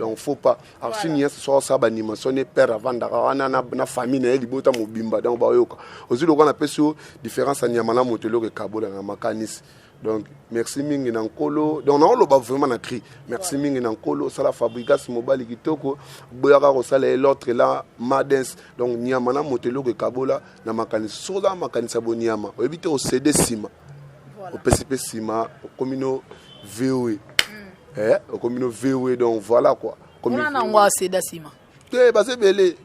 Donc faut pas archini soit ça animation ne père avant d'arana na famille na libota mobimba donc ba yoka. Aussi le qu'on appelle sur différence anyamana motelo ke kabola na makanis. Donc merci mingi na nkolo. Donc on a vraiment na cri. Merci mingi na nkolo ça la fabrication mobile kitoko boyaka ko sala l'autre là madens. Donc nyamana motelo ke kabola na makanis. Sola makanis abonyama. O éviter au CD Sima. Au PCP Sima, au communo VOE. Au communo VOE donc voilà quoi. On a un CD Sima. Que basé belé.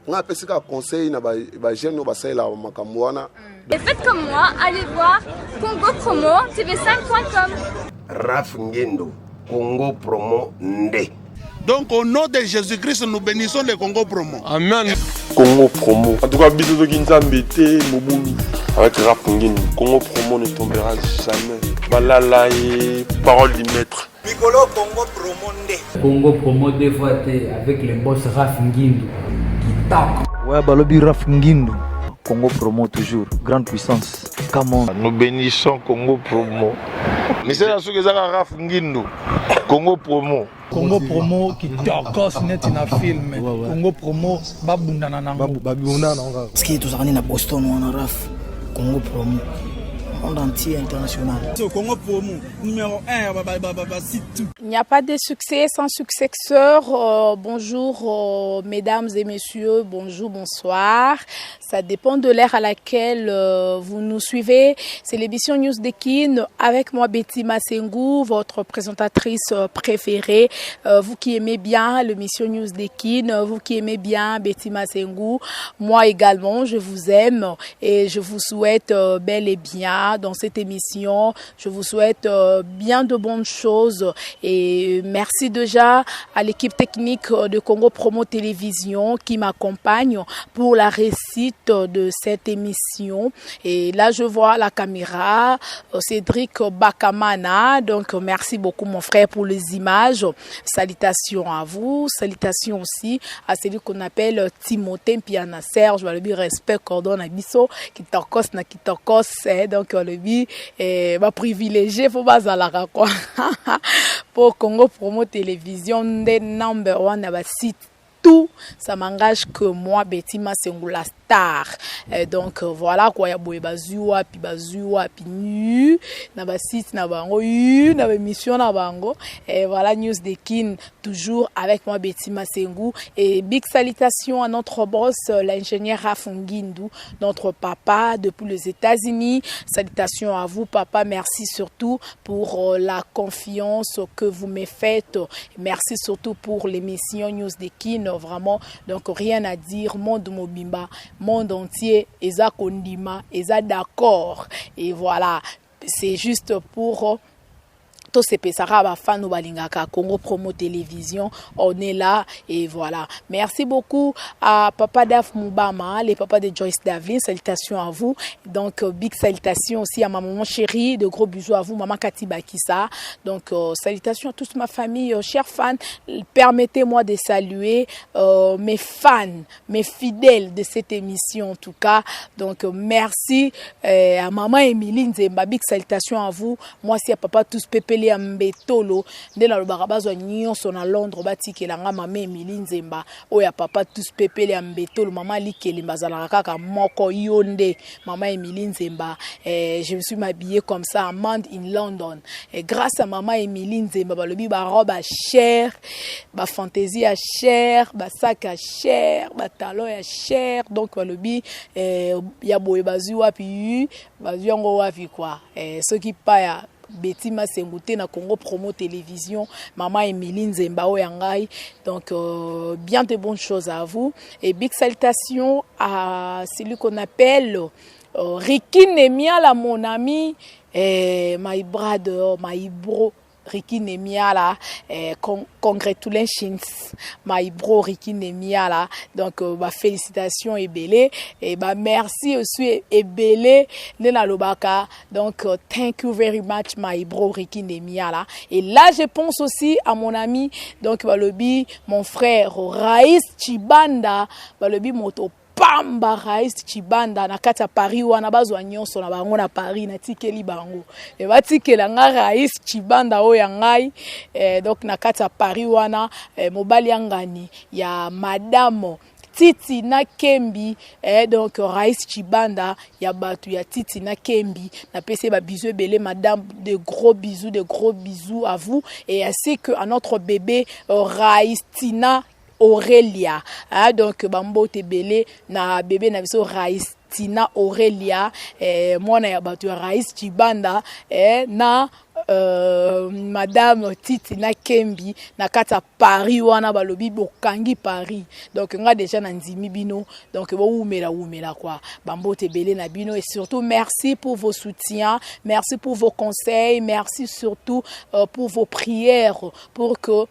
On a appelé ça conseil na ba jeune ba ça là makamwana. Et faites comme moi, allez voir Congo Promo tv5.com. Raf Ngendo, Congo Promo Nde. Donc au nom de Jésus-Christ, nous bénissons le Congo Promo. Amen. Congo Promo. En tout cas, bisous de Kinzambete, Moboulou. Avec Raf Ngendo, Congo Promo ne tombera jamais. Balala et parole du maître. Piccolo Congo Promo Nde. Congo Promo deux fois avec le boss Raf Ngendo. Qui tape. Ouais, Balobi Raf Ngendo. Congo Promo toujours, grande puissance. Come on. Nous bénissons Congo Promo. Mais c'est là ce que ça Raf Ngendo. Congo Promo. Congo Promo qui t'orcos net na film. Congo Promo babundana nango. Babundana nango. Ce qui est toujours na Boston on a Raf. Congo Promo. Monde entier international. Congo Promo numéro 1 site. Il n'y a pas de succès sans successeur. Bonjour mesdames et messieurs, bonjour, bonsoir. Ça dépend de l'ère à laquelle vous nous suivez. C'est l'émission News de Kin avec moi Betty Massengou, votre présentatrice préférée. Vous qui aimez bien l'émission News de Kin, vous qui aimez bien Betty Massengou, moi également, je vous aime et je vous souhaite bel et bien dans cette émission. Je vous souhaite bien de bonnes choses et merci déjà à l'équipe technique de Congo Promo Télévision qui m'accompagne pour la réussite de cette émission. Et là, je vois la caméra, Cédric Bakamana. Donc, merci beaucoup, mon frère, pour les images. Salutations à vous. Salutations aussi à celui qu'on appelle Timothée Piana Serge. Je vais lui respect, cordon, abisso, qui t'orcos, na qui t'orcos. Donc, le bi, va privilégier, faut pas à quoi. Pour Congo Promo Télévision, des number one, à site. Tout, ça m'engage que moi, Betty Massengou, la star. Donc voilà quoi, ya boye bazuwa pi nu na ba site na bango na ba mission na bango et voilà News de Kin toujours avec moi Betty Massengou et big salutations à notre boss l'ingénieur Raf Ngendo, notre papa depuis les États-Unis. Salutations à vous papa, merci surtout pour la confiance que vous me faites. Merci surtout pour l'émission News de Kin, vraiment donc rien à dire, monde mobimba monde entier eza kondima eza d'accord et voilà c'est juste pour tous ces pesara fans balingaka Congo Promo Télévision, on est là et voilà. Merci beaucoup à Papa Daf Moubama, les papas de Joyce Davlin, salutations à vous. Donc big salutations aussi à ma maman chérie, de gros bisous à vous maman Kati Bakissa. Donc salutations à toute ma famille, chers fans. Permettez-moi de saluer mes fans, mes fidèles de cette émission en tout cas. Donc merci à maman Emilie Nzemba, big salutations à vous. Moi aussi à papa tous pépélés à Mbetolo nde na lobaka bazwa nyonso na Londres batikelanga mama Emilie Nzemba oya papa tous pepele ya Mbetolo mama likeli bazalaka kaka moko yonde mama Emilie Nzemba. Je me suis habillée comme ça à Mand in London et grâce à mama Emilie Nzemba balobi ba robe à cher, ba fantaisie à cher, ba sac à cher, ba talon à cher, donc balobi ya boye bazwa pi bazwa ngo wapi quoi ce qui pa ya Betty Massengou na Congo Promo Télévision, maman Emilie Nzemba Oyangai. Donc bien de bonnes choses à vous et big salutations à celui qu'on appelle Ricky Nemiala, mon ami, my brother, my bro. Ricky Nemiala, congratulations, my bro Ricky Nemiala. Donc, félicitations Ebele et merci aussi Ebele Nena Lobaka. Donc, thank you very much, my bro Ricky Nemiala. Et là, je pense aussi à mon ami, donc, Balobi, mon frère Raïs Chibanda, Balobi Moto pamba Raïs Chibanda na kati ya Paris wana bazwa nyonso na bango na Paris na tikeli bango e batikela nga Raïs Chibanda oyo ngai donc na kati ya Paris wana mobali yangani ya madame Titi na Kembi donc Raïs Chibanda ya batu ya Titi na Kembi na pese ba bisous belé madame, de gros bisous à vous et ainsi que à notre bébé Raïs Tina Aurélia donc bambo te belé na bébé na biso Raïs Tina Aurélia mwana ya batu ya Raïs Chibanda na madame Titi na Kembi na kata Paris wana balobi bokangi Paris donc nga déjà na ndimi bino donc bo umela quoi bambo te belé na bino et surtout merci pour vos soutiens, merci pour vos conseils, merci surtout pour vos prières pour que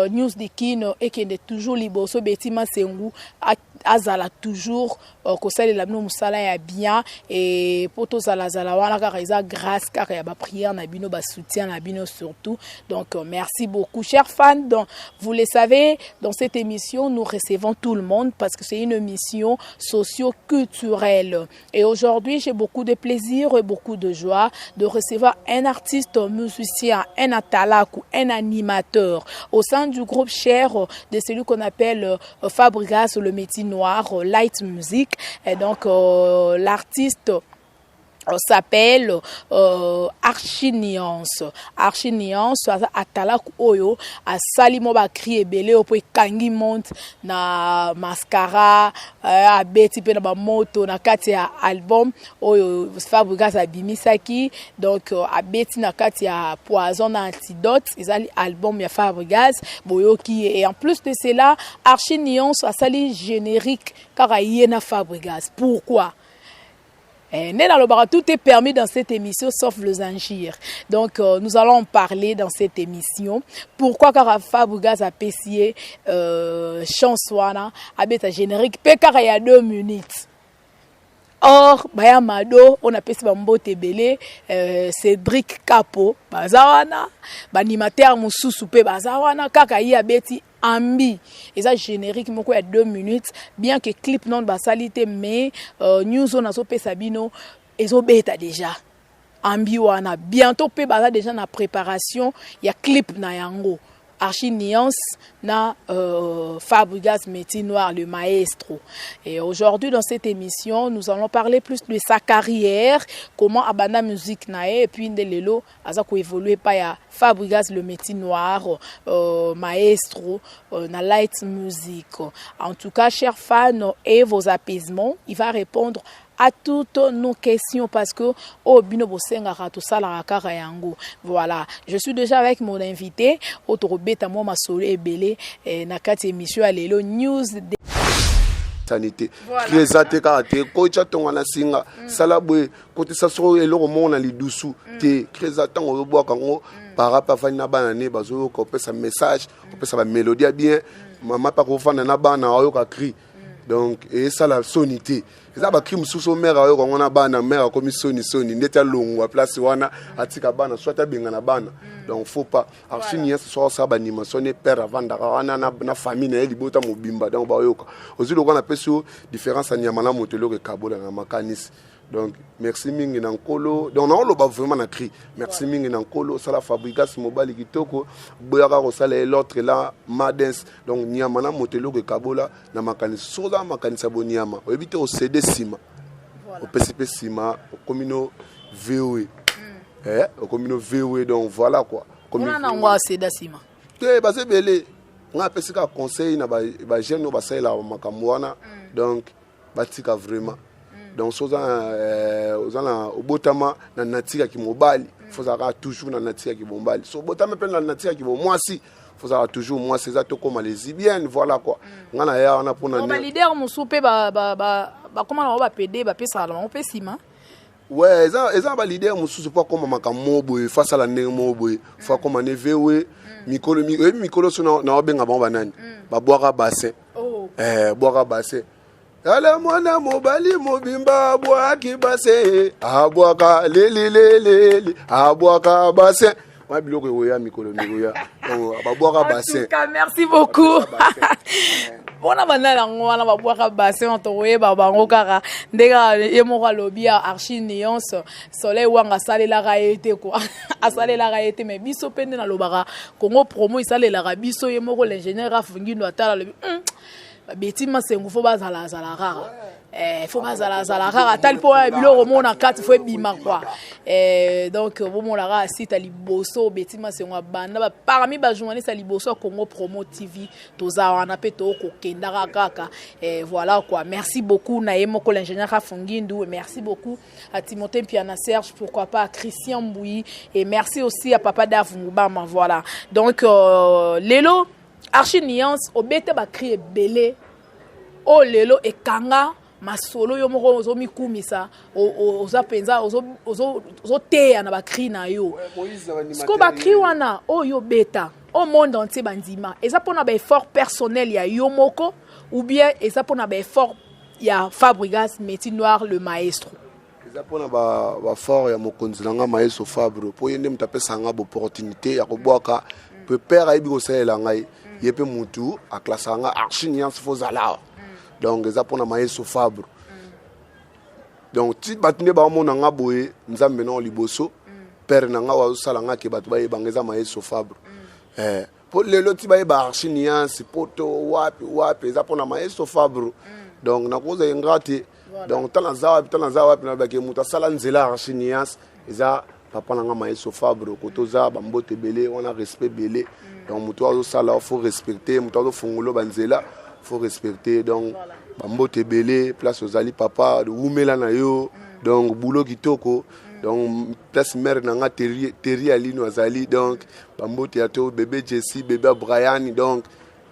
News de Kino et qui est toujours liboso betima sengu azala toujours kosala la bino musala ya bien et poto zala wana car eza grâce car ya ba prière na bino ba soutien na bino surtout donc merci beaucoup chers fans. Donc vous le savez, dans cette émission nous recevons tout le monde parce que c'est une émission socio-culturelle et aujourd'hui j'ai beaucoup de plaisir et beaucoup de joie de recevoir un artiste musicien, un atalaku, un animateur au sein du groupe cher de celui qu'on appelle Fabregas le métier noir, light music. Et donc l'artiste s'appelle Archiniance atalaku oyo asali mo ba cri ebele opo kangi monte na mascara abeti pe na ba moto na kati ya album oyo Fabregas abimisaki donc abeti na kati ya Poison na Antidote ezali album ya Fabregas boyoki et en plus de cela Archiniance asali générique car ayena Fabregas. Pourquoi? Tout est permis dans cette émission sauf les injures. Donc nous allons en parler dans cette émission. Pourquoi car Fabregas a pessié chansona abeta générique pe car il y a 2 minutes. Or baya mado on a pesi bambo tebele Cédric Capo bazawana banimateur mususu pe bazawana kaka yi abeti ambi eza générique moko ya 2 minutes bien que clip non basalite mais news on azo pesa bino ezo beta déjà ambi wana bientôt pe baza déjà na préparation ya clip na yango Archiniance na Fabregas métier noir le maestro. Et aujourd'hui dans cette émission nous allons parler plus de sa carrière, comment abanda musique nae et puis ndelelo aza ko évoluer pa ya Fabregas le métier noir maestro na light music. En tout cas chers fans et vos apaisements, il va répondre à toutes nos questions parce que bino bosenga rato sala kaka yango. Voilà, je suis déjà avec mon invité Otorobeta moi masolo ebele na kati émission ya lelo news de sanité présenter karaté ko chatonga na singa sala boy côté ça so eloko mona lidusu te présenter on boa kango para pa fani na bana ne bazo ko pesa message ko pesa ba mélodie bien mama pa ko fana na bana oyo ka cri donc et ça la sonité ça ba cri mususu mère oyo ko ngona bana mère comme soni ndeta longwa place wana atika bana soit abinga na bana donc faut pas Archiniance so ça ba animation ne père avant wana na famille na libota mobimba donc ba yoka ozilo ko na peso différence à nyamala motelo ke kabola na makanisi. Donc merci mingi na nkolo donc on loba vraiment na cri merci mingi na nkolo ça la Fabregas mobali kitoko boyaka ko sala l'autre là madens donc nyama na motelo ke kabola na makanisi soza makanisa bonyama obite au CD sima au PCP sima au communo VOE au communo VOE donc voilà quoi on a ngwa CD sima te basé belé on a pesika conseil na ba jeune no basala makamwana donc batika vraiment donc ozala obotama na natika ki mobali fozaka toujours na natika ki bombali so botama pe na natika ki bomwasi fozaka toujours moi c'est ça to comme les lesbiennes voilà quoi ngana ya on a pour na ba leader musupe ba comment on va PD ba pesa la on pesima ouais eza ba leader mususu pas comme makambo boy face à la ndemo boy fa comme ne vewe mikolo so na obenga ba banani ba boaka bassin boaka bassin ala mwana mobali mobimba boaki base abwaka lelelelele abwaka base ma biloko ya mikolo ya abwaka base. En tout cas merci beaucoup. Bona banala ngwana ba boaka bassin to yeba bango kaka ndeka yemoko lobby archi nuance soleil wanga salela ga ete quoi asalela ga ete mais biso pende na lobaka Congo promo isalela ga biso yemoko l'ingénieur afungindo atala lobi beti masengo fo bazala rara faut bazala rara tal po biloko mona kati fo bima quoi donc bo mona ra site liboso beti masengo banda ba parmi ba journaliste liboso Congo Promo TV toza wana pe to ko kenda kaka voilà quoi. Merci beaucoup na yemoko l'ingénieur Afungindu, merci beaucoup à Timothée Piana Serge, pourquoi pas à Christian Mbouyi, et merci aussi à Papa Davungubama. Voilà donc lelo archi nuance obete ba crier belé o lelo e kanga masolo yo moko ozomi kumisa oza penza ozo teya na ba cri na yo sko ba cri wana o yo beta au monde entier bandima eza pona ba effort personnel ya yo moko ou bien eza pona ba effort ya Fabregas Métis Noir le maestro eza pona ba fort ya mokonzi nanga maestro Fabre po yende mutapesa nga opportunité ya kobwaka pe père ayibi ko sala ngai yepe mutu a classe nga archi nuance fozala donc eza pona maestro Fabre donc ti batune ba mona nga boye nzambe na liboso père nanga wa sala nga ke batu ba yebangeza maestro Fabre po lelo ti ba yeba archi nuance poto wapi eza pona maestro Fabre donc na koza ingrate donc tala zawa na ba ke muta sala nzela archi nuance eza papa nanga maestro Fabre kotoza bambote belé on a respect belé donc mutu azo sala faut respecter mutu azo fungulo banzela faut respecter donc bambote belé place ozali papa de umela na yo donc boulot kitoko donc place mère nanga Terry Alino azali donc bambote ya to bébé Jessie bébé Brian donc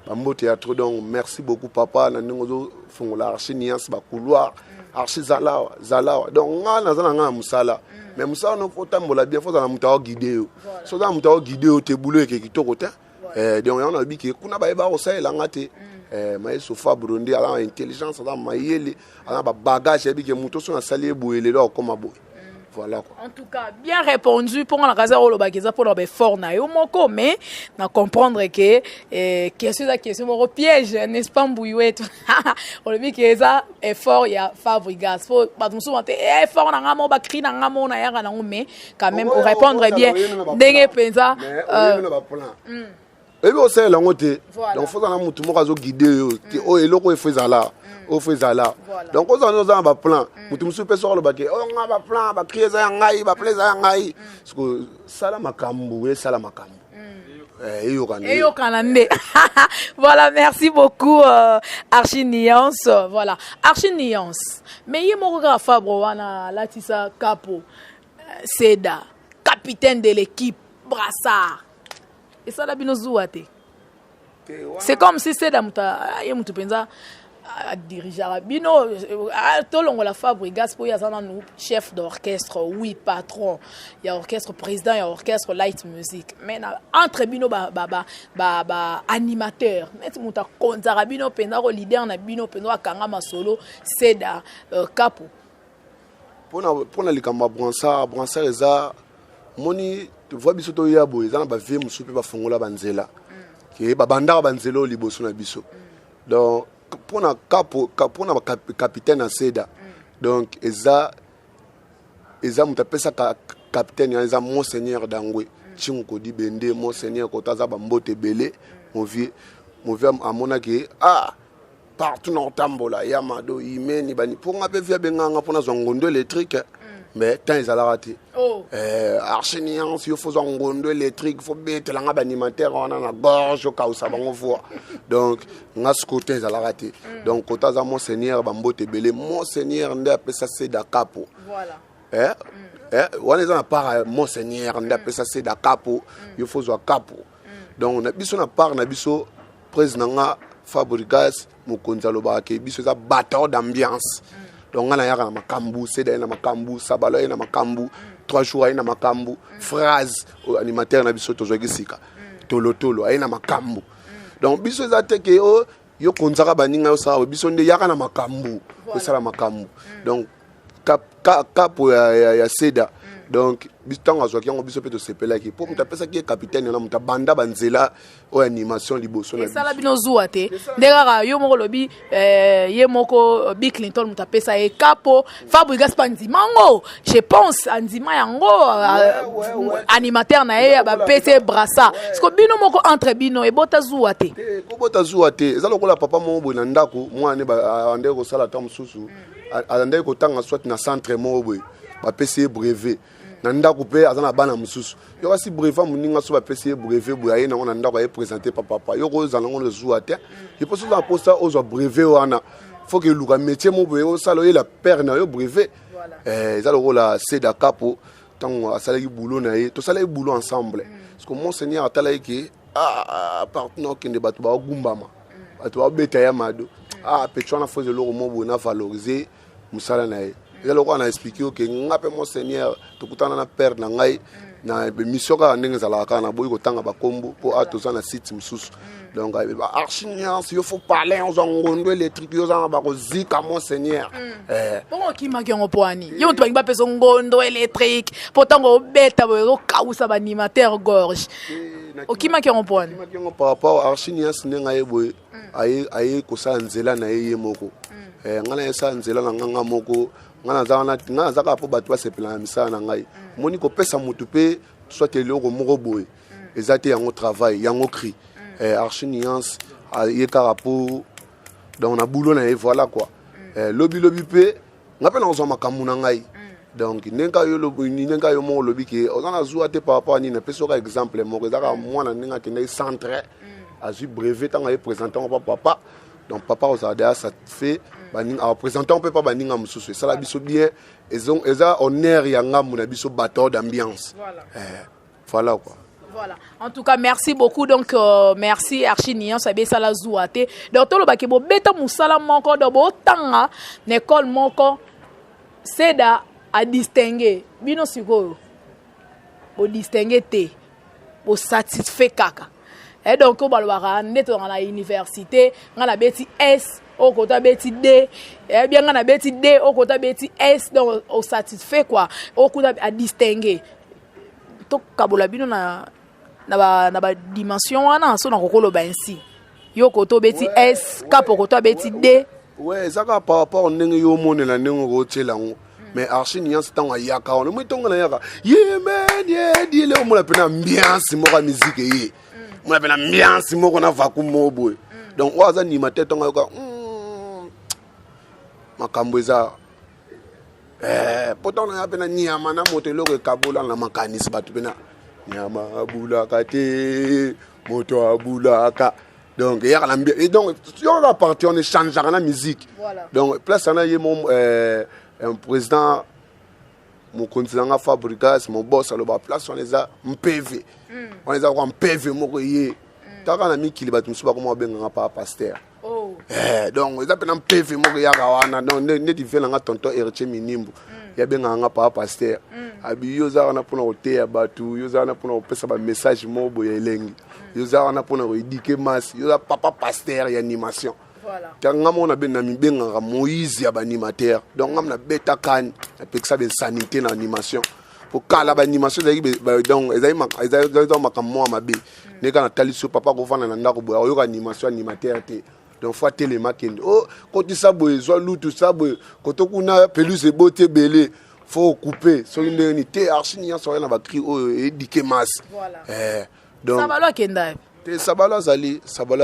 bambote ya trop donc merci beaucoup papa na ndingo fungula archi nuance ba couloir archi zalawa donc nga nazana nga musala mais musala no faut tambola bien faut na mutawa guider so na mutawa guider te boulot ke kitoko te donc on a dit que kuna ba eba osala ngate maestro Fabre ndi ala intelligence ala mayele ala ba bagage ebi ke muto so na sali eboyele lo koma boy. Voilà quoi. En tout cas, bien répondu pour la casa au lobakeza pour le fort na yo moko mais na comprendre que question mon piège n'est-ce pas mbouiouet. On le dit que ça effort ya Fabregas faut pas nous souvent effort na ngamo ba cri na ngamo na yaka na mais quand même on répondre bien ndenge penza ebi osala ngote donc faut na mutu moko azo guider yo ti o eloko efezala donc oza ba plan mutu musu pe solo bake o nga ba plan ba crier za ngai ba plaisir ngai parce que sala makambu Eyo kanande. Voilà, merci beaucoup Archi Nuance. Voilà, Archi Nuance. Mais yemo ka Fabre wana latisa capo Seda, capitaine de l'équipe Brassard. Et ça la bino zouate. C'est comme si Seda mutu penza dirigeant bino tolongo la Fabregas pour yazana nous chef d'orchestre oui patron il y a orchestre président il y a orchestre light music mais entre bino ba animateur mais muta konza bino penda ko leader na bino penda kanga masolo Seda capo pona likamba Bransard eza moni tu vois biso to yabo eza na ba vie musupe ba fongola banzela ke ba bandaka banzela liboso na biso donc pour na capitaine à Seda donc eza mutapesa capitaine eza monseigneur Dangwe Chinko di bende monseigneur kotaza bambote belé mon vieux amona ke partout na tambola yamado imeni bani pour nga pe via benganga pour na zongondo électrique mais tant ils ala raté archi nuance il faut zongondo électrique faut betela nga animateur on na gorge ka usabango voix donc nga côté ils ala raté donc kotaza monseigneur bambote belé monseigneur nde apesa Seda capo voilà on est en part monseigneur nde apesa Seda capo il faut zo capo donc na biso na part na biso président nga Fabregas mokonza lobaka biso za batteur d'ambiance donc on a yaka na makambu Seda na makambu Sabalo na makambu 3 jours na makambu phrase animateur na biso tozwaki sika tolotolo na makambu donc biso za teke yo konzaka baninga yo sa biso nde yaka na makambu ko sala makambu donc capo ya Seda donc biso azwaki yango biso mpe tosepelaki mpo moto apesaki ye capitaine na moto abanda banzela oyo animation liboso na esala bino zuwa te nde kaka yo moko lobi ye moko Bill Clinton moto apesa ye kapo Fabregas mpe andima yango je pense andima yango animateur na ye bapesi ye brasa parceke bino moko entre bino ebota zuwa te kobota zuwa te eza lokola papa moko boye na ndako mwana andeki kosala ta mosusu andeki kotanga soit na centre moko boye bapesi ye brevet na ndako mpe aza na bana mosusu yo kasi brevet moninga so bapesi ye brevet boye aye nango na ndako aye présente papa yo kozala ngo zuwa te ye mpo soza mposa ozwa brevet wana faut que eluka métier moko boye osala oyela père na yo brevet eza lokola seda kapo ntango asalaki boulot na ye tosalaki boulot ensemble parce que monseigneur atalaki ke partenaire okende bato baogumbama bato baobeta ya mado petro wana foze eloko moko boye na valoriser mosala na ye eza lokola na explike oke nga mpe monseigneur tokutana na père na ngai na mission kaka ndenge ezalaka kaka na boyi kotanga bakombo mpo toza na site mosusu donc archiniance yo faut parler ozwa ngondo électrique yo ozanga bakozika monseigneur bongo okimaki yango mpo ani yo moto bangi bapesa ngondo électrique mpo ntango obeta boye okausa baanimateur gorge okimaki yango mpo ani okimaki yango par rapport archiniance ndenge aye boye aye kosala nzela na ye moko nga na ye sala nzela na nganga moko nga naza kaka mpo bato basepela na misala na ngai moni kopesa motu mpe soit eloko moko boye eza te yango travail yango cri archiniance ye kaka mpo donc na bulo na ye voilà quoi lobi mpe nga mpe nakozwa makambo na ngai donc ndenge yo moko olobi ke oza na zuwa te par rapport a nini apesi oka exemple moko eza kaka mwana ndenge akendaki centre azwi brevet ntango aye présentant mpa papa donc papa ozala deya satisfait représentant mpe mpa baninga mosusu esala biso bien eza honneur ya ngambu na biso bateau d'ambiance voilà quoi. Voilà. En tout cas, merci beaucoup. Donc, merci Archinian, ça bien ça la zouate. Donc, tout le bac bo beta musala moko do bo tanga l'école moko c'est à distinguer. Bino siko bo distinguer te bo satisfait kaka. Et donc, on va le voir dans la université, on a beti S, au côté beti D, et bien on a beti D, au côté beti S, donc on satisfait quoi, au côté à distinguer. Donc, kabola bino na dimension wana so na kokolo ba ainsi. Yo côté beti S, kapo côté beti D. Ouais, ça ka par rapport ndenge yo monela ndenge ko tselango. Mais archinian c'est tant yaka on mo tonga na yaka. Ye man, ye di le mo la pena ambiance mo ka musique ye. Mo la pena ambiance mo ko na vacuum mo boy. Donc waza ni matete tonga yoka. Makambo eza pourtant na pena nyama na moto loko kabola na makanisi batu pena nyama abula kate moto abula ka. Donc il y a l'ambiance et donc si on va partir on échange la musique. Voilà. Donc place on a eu mon un président mon continent Fabregas mon boss à la place on les a un PV. On les a un PV mo yé. Tant qu'on a mis qui les battu pas comment ben pas pasteur. Oh. Donc ils appellent un PV mo ya wana donc ne diffère nga tonton Heritier Minimbu. Ya ben nga pas pasteur. Abi yo za na pona hotel batu yo za na pona pesa ba message mo boye elengi. Yo za na pona éduquer masse yo za papa pasteur ya animation. Voilà. Tanga mona ben na mibenga Moïse ya ba animateur. Donc ngam beta kan avec ça ben sanité na animation. Pour kala ba animation donc ezai makamwa mabe. Ne kana taliso papa ko vana na ndako boya yo animation animateur te. Donc faut télémakende. Oh quand tu ça boye zo lutu ça boye koto kuna pelouse beauté belé. Faut couper sur une unité archinian sur na ba cri éduquer masse. Voilà. Donc Sabalo kenda. Sabalo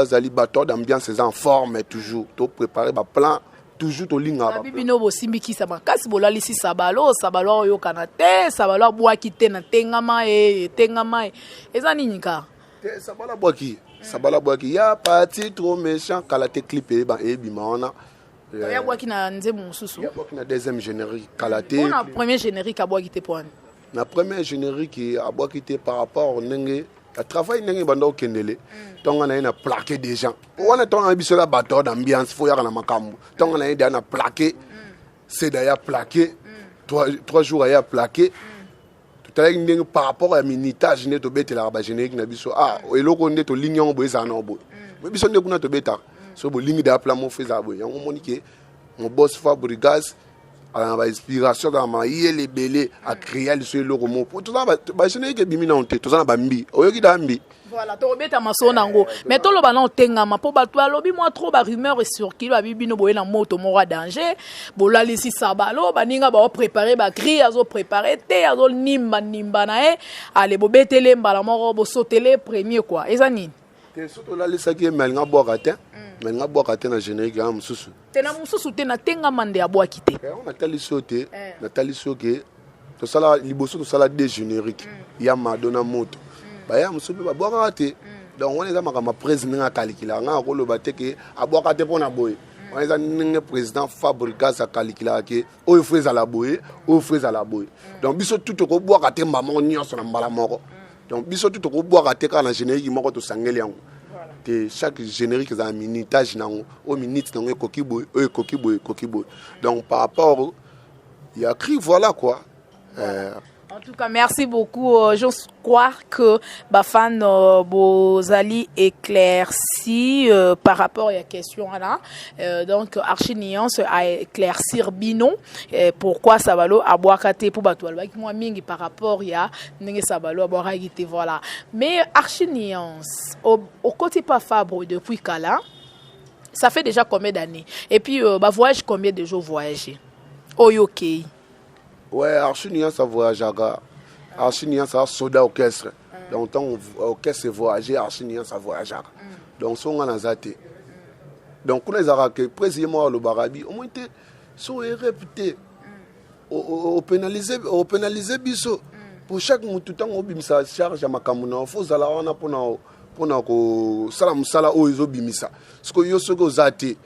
zali bateau d'ambiance c'est en forme toujours. To préparer ba plan toujours to linga ba. Bibino bo simbiki sama kasi bolali si sabalo yo kanate sabalo bwa kite na tengama tengama eza nini ka? Sabalo bwa ki ya parti trop méchant kalate clip ba ebima ona. Ya bwa ki na nzemu mususu. Ya bwa ki na deuxième générique kalate. On a premier générique a bwa ki te poane. Na premier générique a bwa ki te par rapport nenge le travail n'est pas au Kendele. Donc on a une plaqué des gens. On a ton ambition la bateau d'ambiance. Faut y aller na makambu. Donc on a une plaqué. C'est d'ailleurs plaqué. 3 jours à plaqué. Tout à l'heure par rapport à minitage n'est au bête la rabat générique na biso. Et l'autre on est au lignon boy ça non boy. Mais biso n'est qu'on a au bêta. So bo ligne d'appel mon fils aboy. On monique mon boss Fabregas à l'inspiration dans ma les belé à créer le seul roman pour tout ça bah je n'ai que bimina on tout ça bambi oyoki dambi voilà to beta masonango mais to lo bana otenga ma po bato lobi moi trop ba rumeur sur ki ba bibino boye na moto mo danger bolali si sabalo baninga ba préparer ba cri azo préparer te azo nimba na allez bobetele mbala moko bo sotele premier quoi ezani te surtout là les saki mel nga boka te mel nga boka te na générique ya mususu tena mususu te na tenga mande ya boa kité on a tali sauté na tali soke to sala liboso to sala des génériques ya Madonna moto ba ya mususu ba boka te donc on est za makama président nga kalikila nga ko lo bateke aboka te pona boy on est un président Fabregas a calculé que o frère à la boye o frère à la boye donc biso tout ko boka te maman nyonso na mbala moko donc biso tout ko boka te kana générique moko to sangeli yango te chaque générique a un minutage nango au minute nango koki boy donc par rapport il y a écrit voilà quoi En tout cas, merci beaucoup. Je crois que Bafan Bozali éclairci par rapport à la question là. Donc, Archiniance a éclaircir Binon. Pourquoi Sabalo a boakate pour Batoual. Moi, mingi par rapport à Nenge Sabalo a boakate. Voilà. Mais Archiniance, au côté pas Fabre depuis Kala, ça fait déjà combien d'années? Et puis, voyage combien de jours voyager? Oyoke. Ouais, Archinian ça voyage à Archinian ça soda orchestre. Donc tant orchestre voyager Archinian ça voyage. Donc son on a zaté. Donc on les a que précisément le Barabi au moins te sont réputés au pénaliser biso pour chaque tout temps on bimisa charge à makamuna faut za la on a pour ko sala musala o izo bimisa ce que yo soko zaté.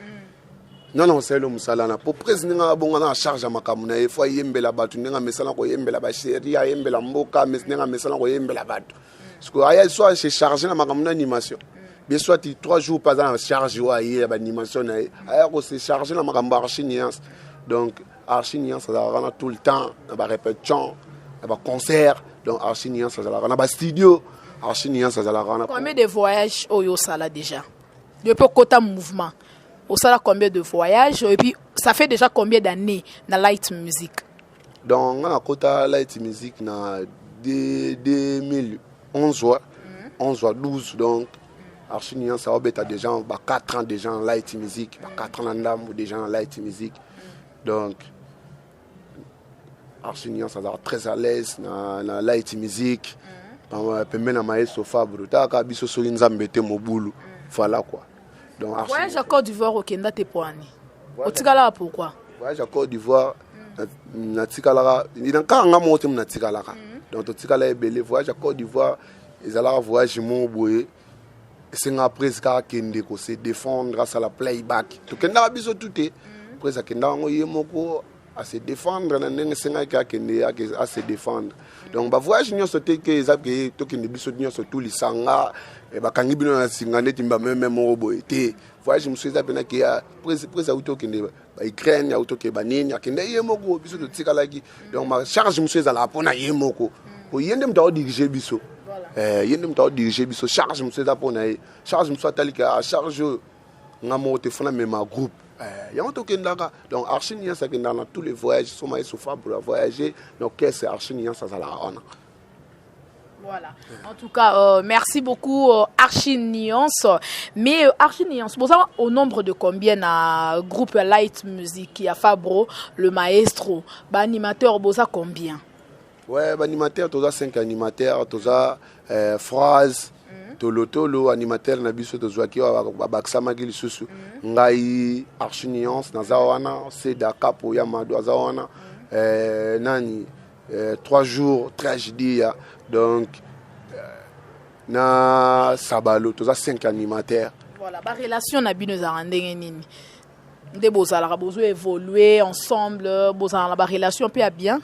Non, c'est le Moussalana. Pour président, on a charge à Makamuna. Il faut yembela batu. Nenga mesala ko yembela bacheri, yembela mboka, nenga mesala ko yembela batu. Parce que aya soit c'est chargé na Makamuna animation. Bien soit 3 jours pas dans charge wa yé animation na. Aya ko c'est chargé na Makamba Archiniance. Donc Archiniance ça va tout le temps, na répétition, na concert. Donc Archiniance ça va na studio. Archiniance ça va. Combien de voyages Oyo Sala déjà? Depuis quota mouvement. Au salaire combien de voyages et puis ça fait déjà combien d'années dans light music? Donc on a quota light music na 2011 ou 12 donc Archinian ça va être déjà 4 ans déjà en light music, 4 ans en déjà en light music. Donc Archinian ça va très à l'aise na light music. Pembe na maestro Fabre ta ka biso so nzambe te mobulu. Voilà quoi. Donc, voyage à Côte d'Ivoire au Kenya t'es poani. Au Tigala pourquoi? Voyage à Côte d'Ivoire na Tigala il y a quand on monte na Tigala. Donc au Tigala est belé voyage à Côte d'Ivoire ils allaient voyage mon boye c'est nga presque kende ko se défendre grâce à la playback. To kenda biso tout est presque kenda ngo yemoko à se défendre na nenge senga ka kende à se défendre. Donc ba voyage nyo sote ke ezabke to kende biso nyo sote lisanga et bakangi bino na singane timba même robo été voyage monsieur zabena ki a presque auto kende ba Ukraine ya auto ke banini akende yemoko biso to tikalaki donc ma charge monsieur za la pona yemoko ko yende mta diriger biso yende mta diriger biso charge monsieur za pona charge monsieur talika charge ngamo te fona même groupe yango to kendaka donc Archinian ça kenda na tous les voyages sont maïs soufa pour voyager donc qu'est-ce Archinian ça la on. Voilà. En tout cas, merci beaucoup Archiniance. Mais Archiniance, vous savez au nombre de combien na groupe light music qui a Fabro, le maestro, ba animateur boza combien? Ouais, ba animateur toza 5 animateurs, toza phrase, tolo animateur na biso toza ki ba baksama ki lisusu. Ngai Archiniance na zawana, Seda Kapo ya Mado zawana. Nani 3 jours tragédie donc na Sabalo tous 5 animateurs. Voilà, ba relation na bino za ndenge nini nde bozala ka bozo évoluer ensemble bozala ba relation pe bien.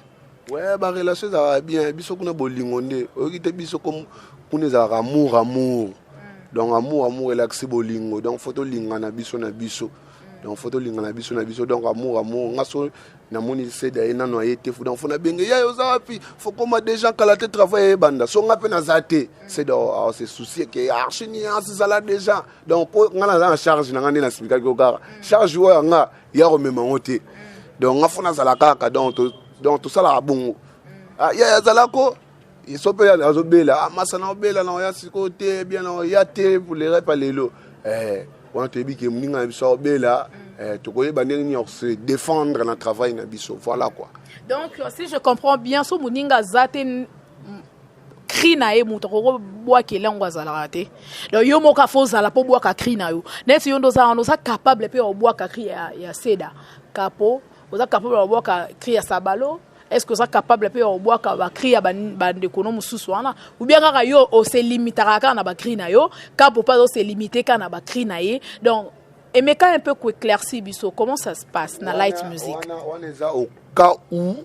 Ouais, ba relation za bien biso kuna bolingonde okite biso comme kuna za amour donc amour relaxé bolingo donc photo lingana biso na biso. Donc photo lingana biso na biso donc amour ngaso na moni Seda ina no ayete fu donc fona benge ya yo zapi faut comme des gens kala te travailler banda so ngape na zate Seda se soucier que Archinian ça là déjà donc ngana en charge na ngani na speaker ko gara charge wa nga ya remema ngote donc ngafuna zala kaka donc tout ça la bongo ya zalako il sope ya azobela masana obela na ya sikote bien na ya te pour les repas lelo on te dit que mninga biso obela to koyeba ndenge se défendre na travail na biso voilà quoi. Donc si je comprends bien so muninga zate cri na ye muto ko boa ke lengwa zala te donc yo moka fo zala po boa ka cri na yo net yo ndo za capable pe o boa ka cri ya seda capo oza capable o boa ka cri ya sabalo. Est-ce que ça capable pe o boa ka ba cri ya bande kono mususu wana ou bien kaka yo o se limitera ka na ba cri na yo capo pas o se limiter ka na ba cri na ye donc et mais quand un peu éclairci biso comment ça se passe na light music on est au cas où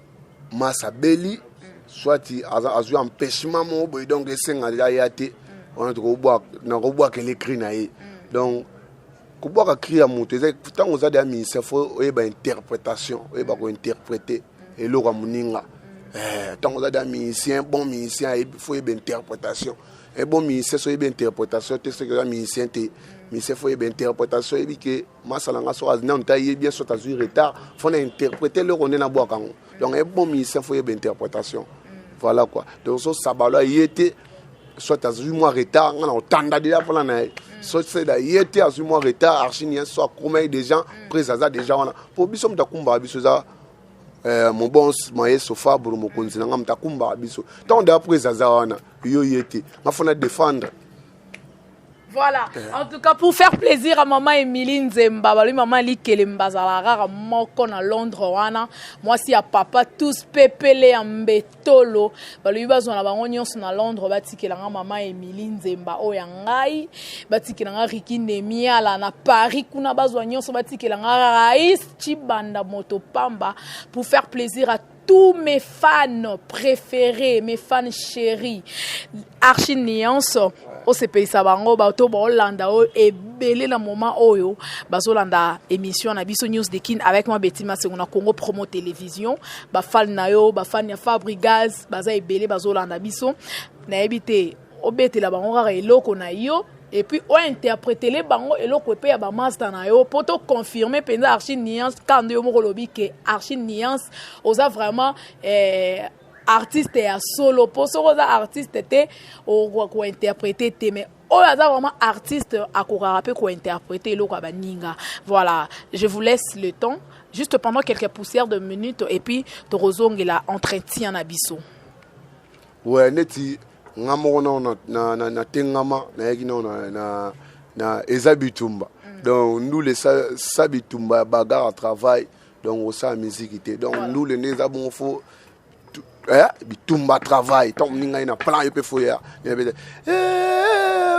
Masabeli soit azu empêchement mo boy donc esenga ya te on ko boa que l'écrit na ye donc ko boa ka cri ya moto tant on a des ministère faut ba interprétation ba ko interpréter et le muninga tant on a des musiciens bon musicien il faut une interprétation et bon musicien so une interprétation te ce que musicien te musicien faut une interprétation et que masalanga so azna on taille bien so tazu retard faut interpréter le on est na boa kango donc un bon musicien faut une interprétation voilà quoi donc so sabalo yete soit tazu moi retard on tanda déjà pour la soit c'est da yete azu moi retard archini soit comme des gens présasa déjà on pour biso mtakumba biso za mon bon moyen sofa pour mon continent ngam takumba biso tant d'après zazawana yo yete mafona défendre. Voilà, en tout cas pour faire plaisir à maman Emilie Nzemba, lui maman Likelemba Zalara moko na Londres wana, moi si à papa tous pepele ambetolo, lui bazo na bango nyonso na Londres batikelanga maman Emilie Nzemba o yangai, batikelanga Riki Nemia la na Paris kuna bazo nyonso batikelanga Raïs Chibanda Motopamba pour faire plaisir à tous mes fans préférés, mes fans chéris, Archi Nuance, au CPI Sabango, Bato Bolanda, et belé le moment oyo, Bazolanda émission na Biso News de Kin avec moi Betty Maseguna Congo Promo Télévision, Bafal Nayo, Bafal Nya Fabrigaz, Baza et belé Bazolanda Biso, na ebité, obete la bango et loko na yo. Et puis on interpréter les bango et l'autre côté ya ba master na yo pour te confirmer penza Archi Nuance quand yo mo lobi que Archi Nuance oza vraiment artiste ya solo pour so oza artiste te o ko interpréter te mais o oza vraiment artiste à ko rapper ko interpréter l'autre ba ninga. Voilà, je vous laisse le temps juste pendant quelques poussières de minutes et puis to rozongela entretien na biso. Ouais, neti ngamo na tengama na yekino na ezabitumba donc nous les sabitumba bagarre à travail donc au sa musique donc nous les nezabon faut bitumba travail tant ninga ina plan ype foya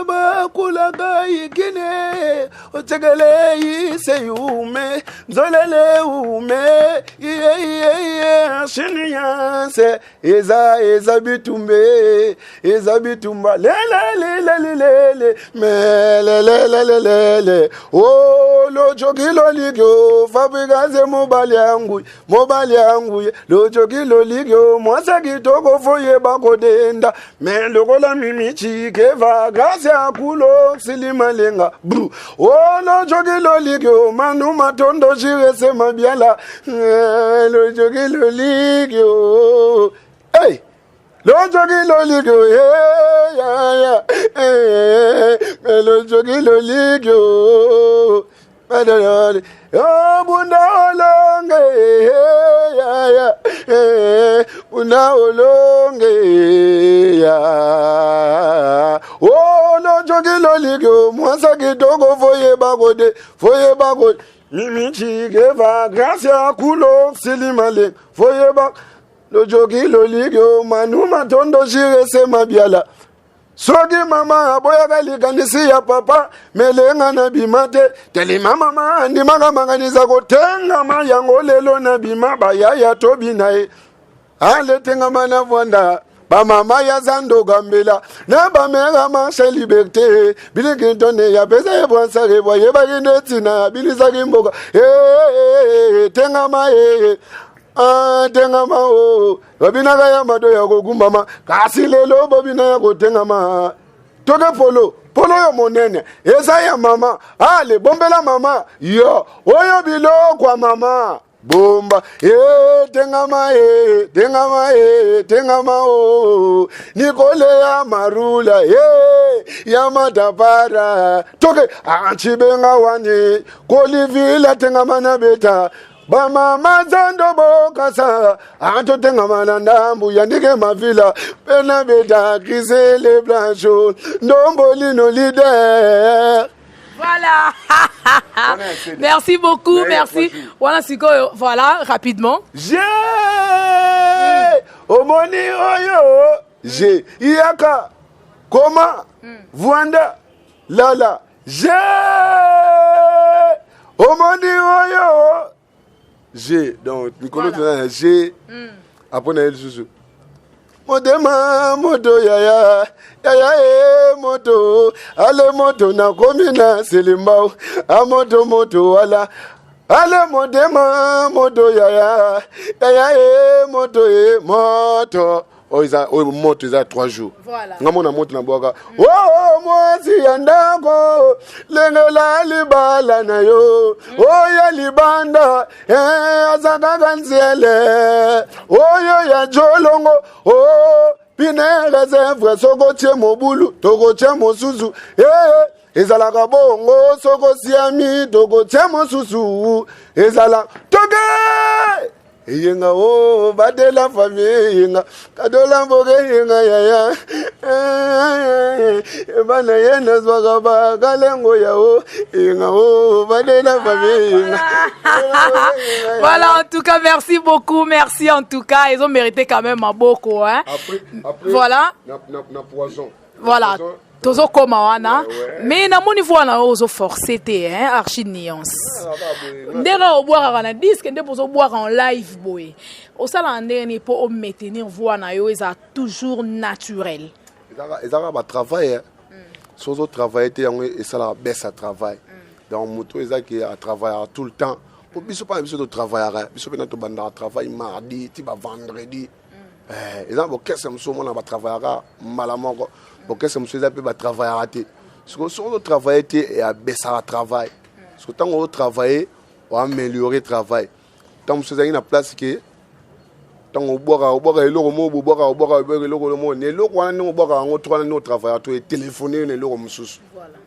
ba kulaga yigine otegele yiseyume zolele ume Chinianse eza bitumbe eza bitumba le le oh lo jogilo ligyo fabrigaze mobali yangu lo jogilo ligyo mwasa kitoko foye bakodenda mais lokola mimichi keva grâce à kulo silimalenga bru oh lo jogilo ligyo manu matondo jirese mabiala lo jogilo ligyo hey lo jogilo ligyo yeah lo jogilo ligyo oh bunda olonge bunda olonge oh lo jogilo ligyo mwasa kitoko foye bagode mimi chigeva grâce à kulo silimale foye bag lo jogilo ligyo manu matondo jirese mabiala soki mama aboya kalikanisi ya papa melenga na bimate teli mama andimaka makanisa kotengama yango lelo na bima bayaya tobi naye aletengama na vwanda bamama ya zando gambela na bamera marche liberté bilikintone ya pesa ye bwansare boye bakinetina bilisaki mboka tengama tengama o babinaka ya mado ya kogumbama kasi lelo babina ya kotengama toke polo yo monene eza ya mama ale bombela mama yo oyo bilo kwa mama bomba tengama tengama o nikole ya marula ya matapara toke achibenga wani kolivila tengama na beta bama mazando bokasa anto tengama na ndambu yandike mavila pena beta qui célébration ndombolino leader. Voilà. Merci beaucoup, merci. Voilà, voilà, rapidement. J'ai Omoni Oyo. J'ai Iaka. Koma. Vuanda. Lala. J'ai Omoni Oyo. J'ai. Donc, Nicolas, j'ai. Après, on a eu le sous. Modema moto yaya moto ale moto na komina selimbao a moto wala ale modema moto yaya moto moto iza 3 jours. Voilà. Ngamona moto na boka. Mwasi yandako lengela libala na yo. Ya libanda azaka kanziele. Ya jolongo pine reserve soko tie mobulu toko tie mosusu ezalaka bongo soko siami toko tie mosusu ezala toke yenga badela famille yenga kadola mboge yenga yaya bana yena zwaka ba kalengo yao yenga badela famille yenga. Voilà, en tout cas, merci beaucoup, merci en tout cas, ils ont mérité quand même un beaucoup, hein. Après voilà. Na poison. Voilà. Tozo koma wana mais na moni wana ozo forcer te hein archi nuance ndera o boire na disque ndé pozo boire en live boy au sala ndeni pour o maintenir voix na yo eza toujours naturel ezaka ba travail sozo travailler te yango et ça la baisse à travail donc moto ezaki à travailler tout le temps pour biso pas biso de travailler biso pe na to banda travail mardi ti ba vendredi ezaka bo kesse mso mona ba travailler malamoko. Parce que c'est un peu de travail à rater. Parce que si on travaille et à baisser le travail. Parce que tant qu'on travaille, on va améliorer le travail. Tant que c'est une place qui tant qu'on boit, on boit, on travail, on téléphoner, voilà.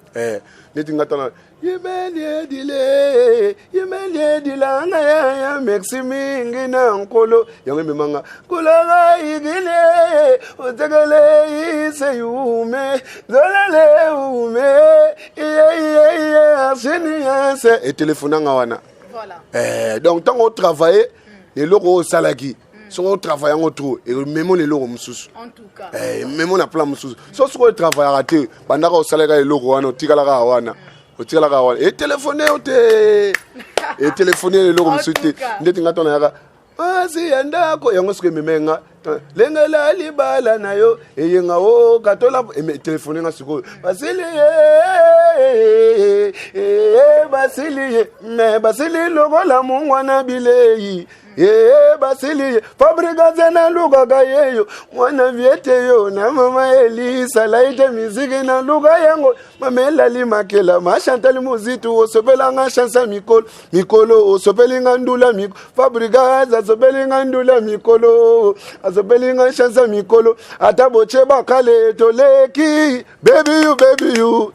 Merci mingi na nkolo yango memanga kulaga igile otegele iseyume zolale ume asini et téléphonanga wana voilà. Donc tant on travaille les locaux salaki si on travaille en trop et même les locaux mususu en tout cas même on a plein mususu so on travaille raté bandaka au salaire les locaux wana tikala wana et téléphoner et téléphoner les locaux mususu ndeti ngatona yaka asi yandako yango sike memenga lengela libala nayo eyenga o katola e téléphoner nga siko basili basili lokola mungwana bilei basili fabrika zena luka gayeyo mwana viete yo na mama Elisa laite miziki na luka yango mamela limakela mashantali muzitu osopela nga chansa mikolo osopeli nga ndula fabrika za sopeli nga ndula mikolo asopeli nga chansa mikolo ataboche bakale toleki baby you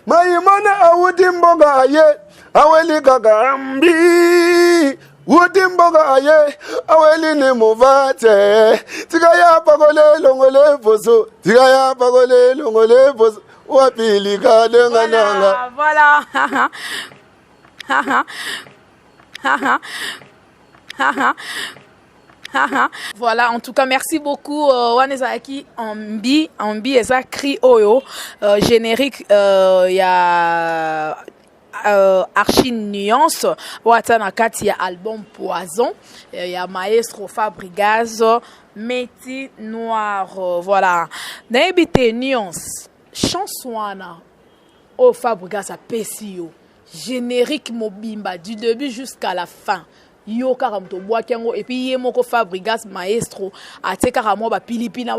maimana awuti mboga aye aweli kagambi Utimboga aye aweli ne movate tigaya pagole longole bozo tigaya pagole longole bozo wapili kadenga nanga voilà voilà, en tout cas, merci beaucoup. Wanezaki Ambi eza cri oyo générique il y a archi nuance watana kati ya album Poison il y a Maestro Fabregas Métis Noir voilà naibite nuance chanson wana o Fabregas a pesio générique mobimba du début jusqu'à la fin yo karamto bwakengo et puis yemoko Fabregas Maestro ateka ramo ba pilipi na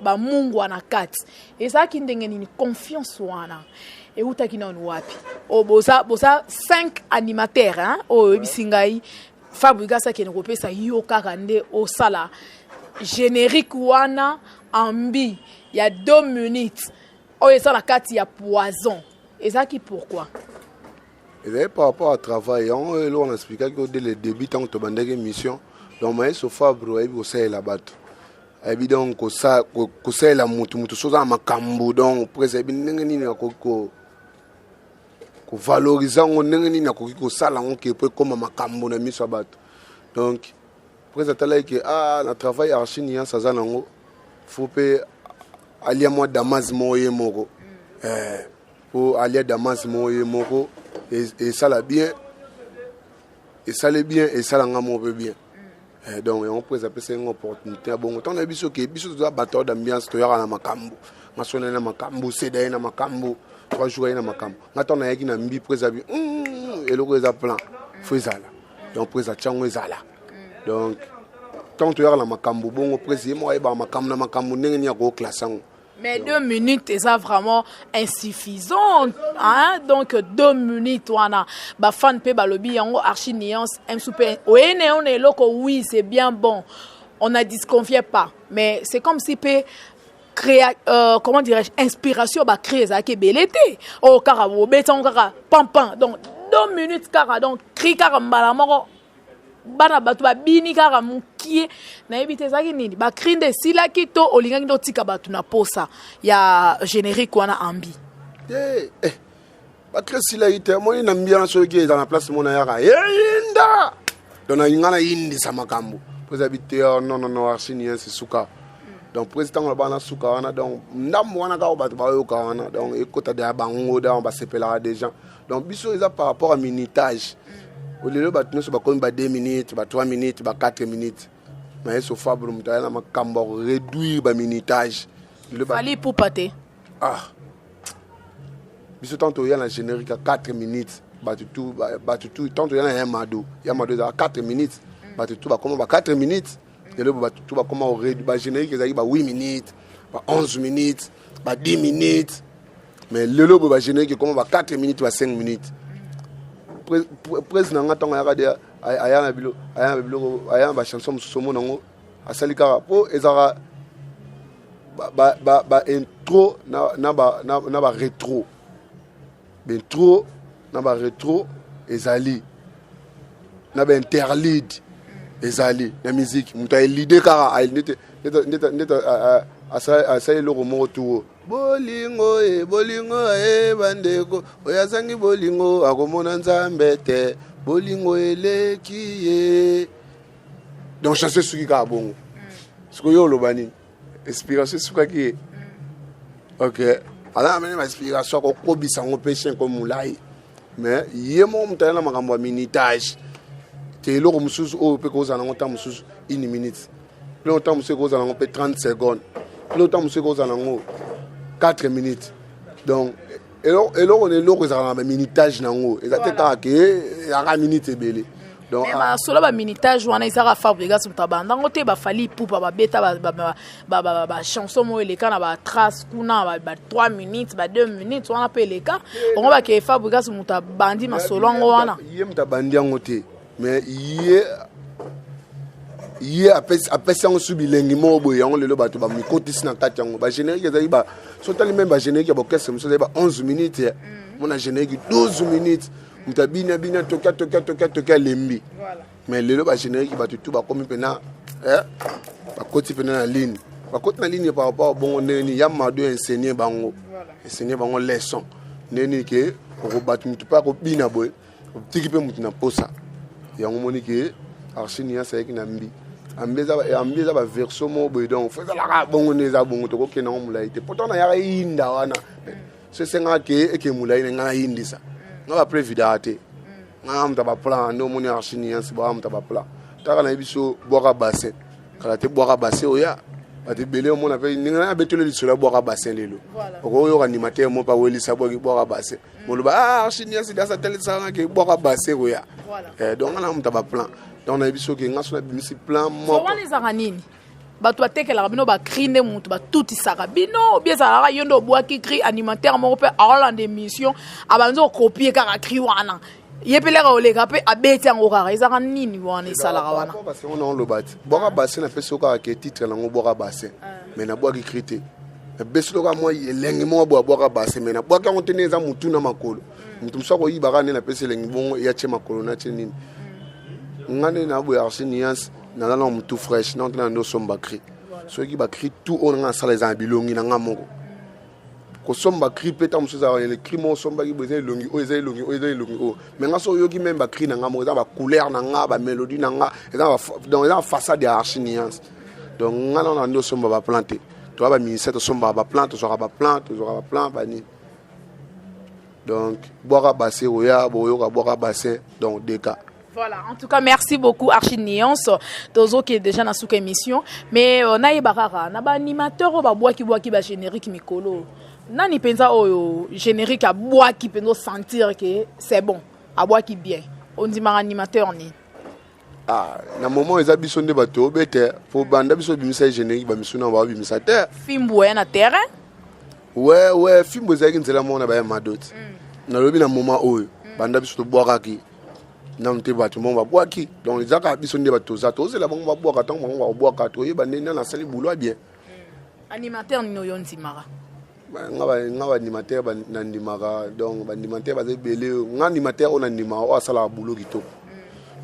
ba mungu wana kati et ça ki ndenge ni confiance wana et où t'as qui n'en wapi oh bosa 5 animateurs hein oh bisingai Fabrigas qui ne ça yo karande au sala générique wana ambi il y a 2 minutes oh et ça la carte il y a poison et ça qui pourquoi et par rapport au travail on expliquait que dès le début tant que bandé émission donc mais so Fabre et aussi la batte et puis donc ça la mutu soza makambo donc presque ndenge nini ko valoriser on ndenge nini ko sala on qui peut comme makambo na miso batte donc presque tala que na travail archinian ça zanango faut pe aller moi damas moye moko pour aller damas moye moko et ça la bien et ça le bien et ça la ngamo peu bien donc on peut appeler une opportunité bon on a biso que biso doit battre d'ambiance to yaka na makambo masona na makambo céder na makambo 3 jours na makambo ngato na yaki na mbi présabi et le reza plan faisala donc présa chango ezala donc tant to yaka na makambo bon président moi ba makambo na makambo ndenge ni ko classango. Mais 2 minutes, c'est vraiment insuffisant. Hein? Donc, 2 minutes, wana. Ba fan pe balobi yango archiniance un super. On est loco, oui, c'est bien bon. On ne disconfie pas. Mais c'est comme si pe créer, comment dirais-je, inspiration, ba créer ça qui belete. Oh, kara, wo beton kara, pam pam. Donc, 2 minutes kara, donc, cri kara mbalamoro. Bana batu ba bini kaka mukie na ebite zaki nini ba krinde sila kito olingangi ndo tika batu na posa ya générique wana ambi ba krinde sila ite mo ina mbia so ki dans la place mona yaka yinda dona ingana yindi sama kambu posa bite non archinien c'est suka donc président la bana suka wana donc ndam wana ka batu ba yo ka wana donc ekota de bango da on va s'appeler des gens donc biso eza par rapport à minutage. Au lieu de se battre 2 minutes, 3 minutes, 4 minutes. Mais ce Fabre, on a réduire le minutage. Fallait pour pâter. Ah. Biso tantôt il y a un générique à 4 minutes. Battu tout. Tantôt il y a un mado. Il y a un mado à 4 minutes. Battu tout. Comment 4 minutes. Et le battu tout. Comment réduire le générique à 8 minutes, 11 minutes, 10 minutes. Mais le générique comment 4 minutes, 5 minutes. Président ngatonga yaka aya ba chanson somo nango asali kara po ezara ba intro na ba rétro intro na ba rétro ezali na ba interlude ezali na musique muta elide kara neta asali loko mo to bolingo bandeko oyazangi bolingo akomona nzambe te bolingo elekiye donc chanson suki ka bongo siko yo lobani inspiration suka ki OK ala amene ma inspiration ko kobisa ngo peshen ko mulai mais yemo mutana makambo minutage te loko mususu o pe ko zana ngota mususu 1 minute longtemps mususu ko zana ngo pe 30 secondes longtemps mususu ko zana ngo 4 minutes. Donc, et là, on est là, on a un minutage. Et ça, c'est un minute belé. Donc, mais sur le minutage, on a un Fabrigas sur ta bande. On a fallu pour bêta, chanson, les cas, on trace, 3 minutes, 2 minutes, on a payé les cas. On va que Fabrigas sur ta bande, mais selon moi, il y a ta bande en côté. Mais il après ça on subit l'engagement boy on le bateau ba mi côté sina katango ba générique ezali ba sotali même ba générique ba orchestre muso ba 11 minutes mon a générique 12 minutes mutabina bina toka lembi voilà mais le ba générique ba tout ba comme pena ba côté pena na ligne ba côté na ligne par rapport bon neni yamma do enseigner bango enseigner bango leçon neni ke ko battu mutu pa ko bina boy tiki pe mutu na posa yango monike archinia c'est na mbi ambeza ba verso mo donc faisala ka bongo neza bongo to ko kena mulai te pourtant na ya inda wana se senga ke mulai nga indisa nga ba prévidate nga mta ba plan no moni archinia se ba mta ba plan taka na biso boka bassin kala te boka bassin oya ati belé mo na pe ninga na betolo lisola boka bassin lelo ko yo animateur mo pa weli sa boka bassin mo lo ba archinia se da sa tele sa ke boka bassin oya donc na mta ba plan donc na biso ke ngaso na bimisi plan mo so wana za nini bato atekela bino ba crine mutu ba tuti saka bino bien ça yondo boaki cri animateur mo pe Holland émission abanzo copier kaka cri wana yepeleka oleka pe abeti yango kaka ezaka nini wana esalaka wana parce que on le bat boka bassin na peso kaka ke titre nango boka bassin mais na boka krité na beso ka moi elengi mo boka bassin mais na boka on tenir za mutu na makolo mutu msako yibaka ne na peso elengi bongo ya che makolo na che nini ngane na bo archinias na la mutu fresh na on no somba cri so ki ba cri tout on nga sala za bilongi na nga moko ko somba cri peta musuza le cri mo somba ki beza longi o eza longi o eza longi o mais nga so yo ki même ba cri na nga mo za ba couleur na nga ba mélodie na nga dans la façade de archinias donc nga na no somba ba planter to ba ministère to somba ba plante to ba plante to ba plante ba ni donc boira bassin oya boyo ka boira bassin donc des cas. Voilà, en tout cas, merci beaucoup Archiniance, Tozo qui est déjà dans cette émission. Mais on a eu barara, on a un animateur qui ba générique mikolo. Nani pensa au générique à bois qui peut nous sentir que c'est bon, à bois qui bien. On dit un animateur ni. Ah, na moment ils habitent sur des bateaux, bête. Pour banda biso bimisa générique, ba misuna ba bimisa terre. Film boye na terre. Ouais, film boye qui nzela mona ba madot. Na lobi na moment oyo, banda biso to boire ki. Non te batu mon va boire qui donc les aka biso ndeba toza toza la bon va boire tant on va boire ka to yeba nena na sali boulot bien animateur ni yo nzimara ngaba animateur ba na ndimara donc ba animateur ba zebele nga animateur on ndimara o sala boulot kitoko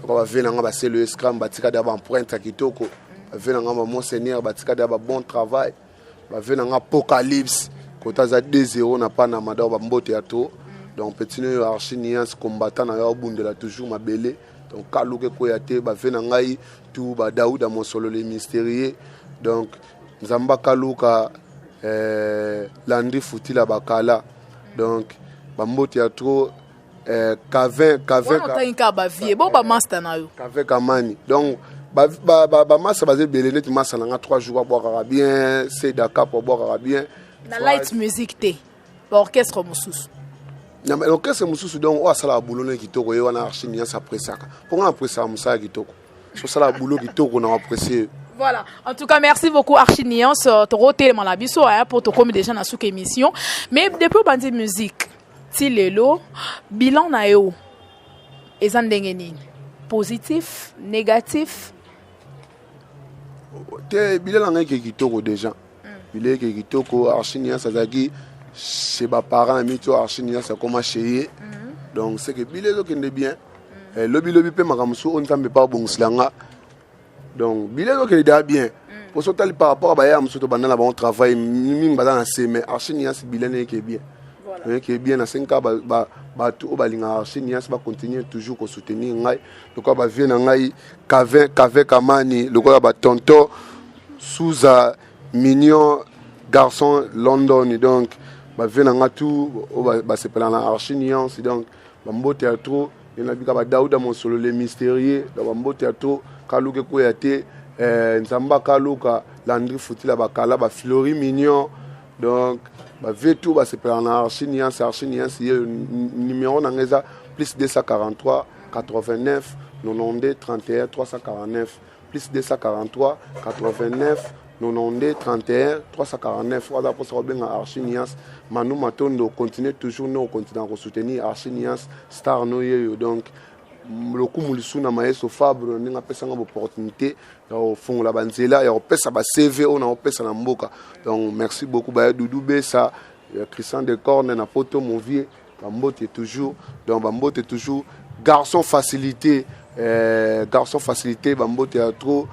ko ba vena ngaba c'est le scrum ba tika da ba empreinte kitoko ba vena ngaba monseigneur ba tika da ba bon travail ba vena nga apocalypse ko taza 2-0 na pa na mada ba mbote ya to. Donc petit nœud archinias combattant na yo bundela toujours ma belé donc kaluke koyate ba vena ngai tout ba Daouda mon solo les mystérieux donc nzamba kaluka Landry Futila bakala donc ba mboti ya trop Kavin ba vie bon ba master na yo Kavin kamani donc ba master ba belé net master na 3 jours boire bien c'est Dakar pour boire bien na light music té orchestre mususu. Na mais l'orchestre mususu donc o sala boulot kitoko yo na archinia sa presaka pour on presaka musa kitoko so sala boulot kitoko na apprécier. Voilà, en tout cas merci beaucoup Archiniance to tellement la biso pour to comme déjà na sous émission mais depuis bandi musique ti lelo bilan na yo ezandenge nini positif négatif te bilan na kitoko déjà bilan kitoko Archiniance azaki chez mes parents, mes archinias, ça commence chez donc c'est que billet donc est bien. Lobby peut m'amuser, on ne pas bon slanga. Donc billet donc est bien. Pour ce par rapport à Bayam, surtout pendant la bon travail, mimi badana c'est mais archinias billet qui est bien. Qui est bien na 5 ans ba tout balinga archinias va continuer toujours à soutenir ngai. Le quoi ba vient ngai Kave Kamani, le quoi ba tonto Souza mignon garçon London donc ba venanga tout ba sepela na archiniance donc ba mbote ya trop ina bika ba Daouda mon solo les mystérieux ba mbote ya trop kaluke koyate nzamba kaluka Landry Futila bakala ba Flori mignon donc ba vetu ba sepela na archiniance numéro na ngeza plus 243 89 92 31 349 plus 243 89 92 31 349 voilà pour ça bien Archinias Manu Matondo continue toujours nous continuer à soutenir Archinias star no yo donc le coup mulisuna maestro Fabre ninga pesa ngabo opportunité au fond la banzela ya pesa ba CV on a pesa na mboka donc merci beaucoup ba Doudou Bessa Christian de Corne na poto mon vieux Bambote toujours donc Bambote toujours garçon facilité Bambote a trop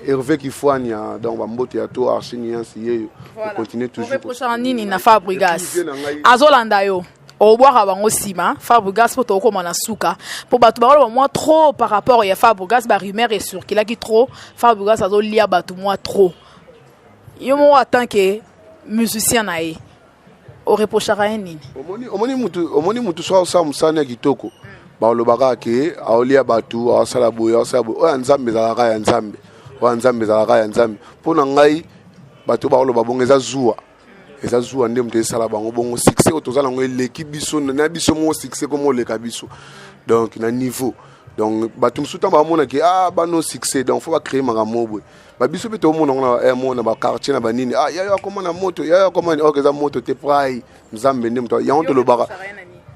Hervé Kifouania donc Bambote ya to Archinias yé continue toujours prochain nini na Fabregas azolanda yo au boire bango sima Fabregas pour to comme na suka pour batu ba moi trop par rapport ya Fabregas ba rumeur est sûr qu'il a qui trop Fabregas azolia batu moi trop yo mo attend que musicien nae au reprochera nini omoni mutu so musana kitoko ba lobaka ke aolia batu asala boya o nzambe zalaka ya nzambe wanzambe zalaka ya nzambe pona ngai bato ba oloba bongo eza zuwa nde mte sala bango bongo succès otozala ngo l'équipe biso na biso mo succès comme le kabiso donc na niveau donc bato msuta ba mona ke ba no succès donc faut ba créer makamobwe ba biso beto mona na mona ba quartier na banini ya comment na moto ya comment okeza moto te prai nzambe nde mto ya onto lobaka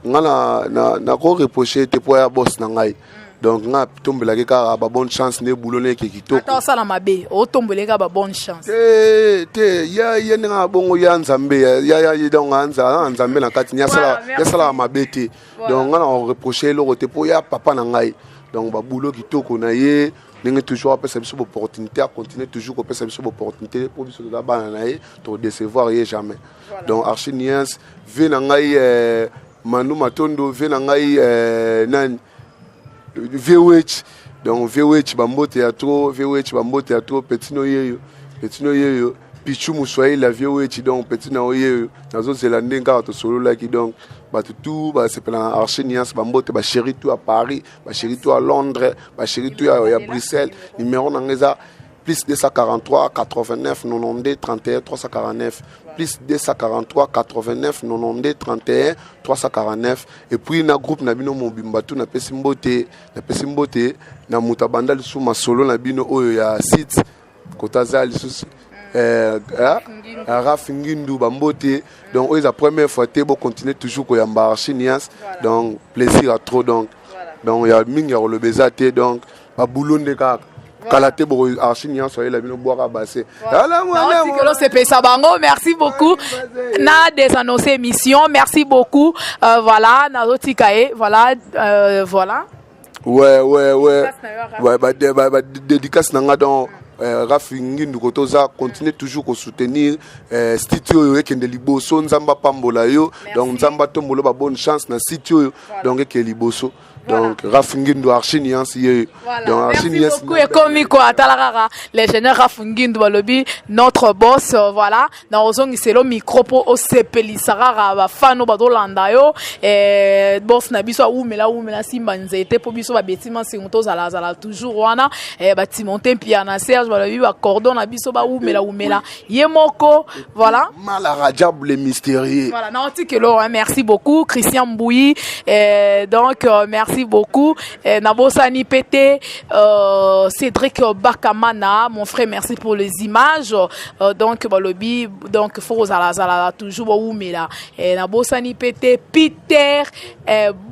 na ko reprocher te po ya boss na ngai donc nga tombelaki kaka ba bonne chance ne boulot ne ke kitoko ata osala mabe otombeleka ba bonne chance te ya nga bongo ya nzambe ya donc nzambe na kati ya sala mabe te donc nga na reprocher lo te po ya papa na ngai donc ba boulot kitoko na ye ninge toujours apesa biso opportunité à continuer toujours apesa biso opportunité pour biso la bana na ye to décevoir ye jamais donc Archiniens ve na ngai Manu Matondo ve na ngai nan VWH donc VWH bambo théâtre petit no yeyo Pichu Muswai la VWH donc petit no yeyo nazo zelande nga to solo la ki donc tout c'est pour Archiniens bambo te ba chéri tout à Paris ba chéri tout à Londres ba chéri tout à Bruxelles numéro nangeza plus 243 89 92 31 349 plus 243 89 92 31 349 et puis na groupe na bino mobimba tout na pesimbote na mutabanda lisu masolo na bino oyo ya site kotaza lisu Raf Ngindu bambote donc c'est la première fois te bo continuer toujours ko yamba Archiniens donc plaisir à trop donc il y a mingi ya le bezate donc ba boulot de kaka Kalate bo Archiniens soyez la bino boire basser. Merci beaucoup. Na des annoncé émission. Merci beaucoup. Voilà, na rotikae. Voilà. Ouais, dédicace nanga donc Rafi Ngindu kotoza continue toujours ko soutenir studio yo ekende liboso nzamba pambola yo donc nzamba tombolo ba bonne chance na studio yo donc ke liboso. Donc, Rafungindu Archiniens, voilà. Merci beaucoup. Et comme les généraux Rafungindu Balobi, notre boss, voilà. Dans ozong iselo micro pour osepelisara ba fano badolanda yo et boss na biso umela simba nzete pour biso ba betima singoto zala toujours wana et ba Timothée Piana Serge Balobi ba cordon na biso ba umela yemoko voilà. Malara diable mystérieux. Voilà, non tikelo, merci beaucoup Christian Mbouyi donc merci beaucoup. Nabosani Pété, Cédric Bakamana, mon frère, merci pour les images. Donc, Balobi, donc, Fozala, toujours Oumela. Nabosani Pété, Peter,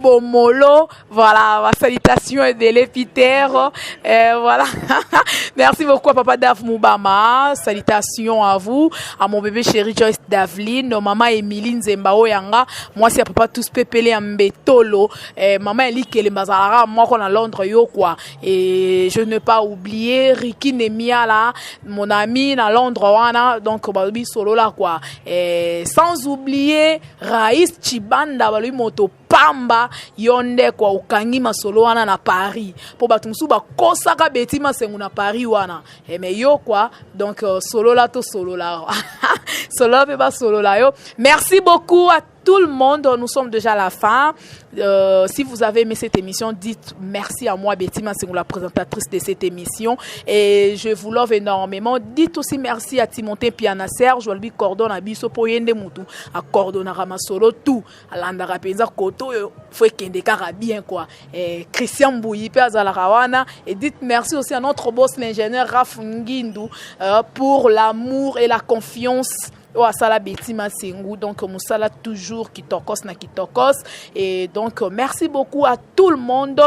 Bomolo, voilà, ma salutation et délai, Peter. Voilà. Merci beaucoup à Papa Daf Moubama. Salutations à vous, à mon bébé chéri Joyce Davline, maman Emiline Zembao Yanga. Moi, c'est Papa Tous Pépélé Mbetolo. Maman Eli Kele Mazara, moi qu'on a Londres yo quoi. Et je ne pas oublier Ricky Nemia là, mon ami à Londres wana, donc balubi solo là quoi. Et sans oublier Raïs Chibanda balubi moto pamba yonde kwa ukangi masolo wana na Paris. Pour batumsu ba kosaka betima sengu na Paris wana. Et mais yo quoi, donc solo là to solo là. Solo ba solo là yo. Merci beaucoup à tout le monde, nous sommes déjà à la fin. Si vous avez aimé cette émission, dites merci à moi, Betty Massengou, la présentatrice de cette émission. Et je vous love énormément. Dites aussi merci à Timothée Piana Serge, Walbi Cordon, à Biso Poyende Moutou, à Cordon, à Ramasolo, tout. À Landara Penza, Koto, faut qu'il y ait bien quoi. Et Christian Mbouyi, Azalarawana. Et dites merci aussi à notre boss, l'ingénieur Raf Ngindu, pour l'amour et la confiance. Sala Betima Sengou, donc Moussala toujours kitokos na kitokos. Et donc merci beaucoup à tout le monde.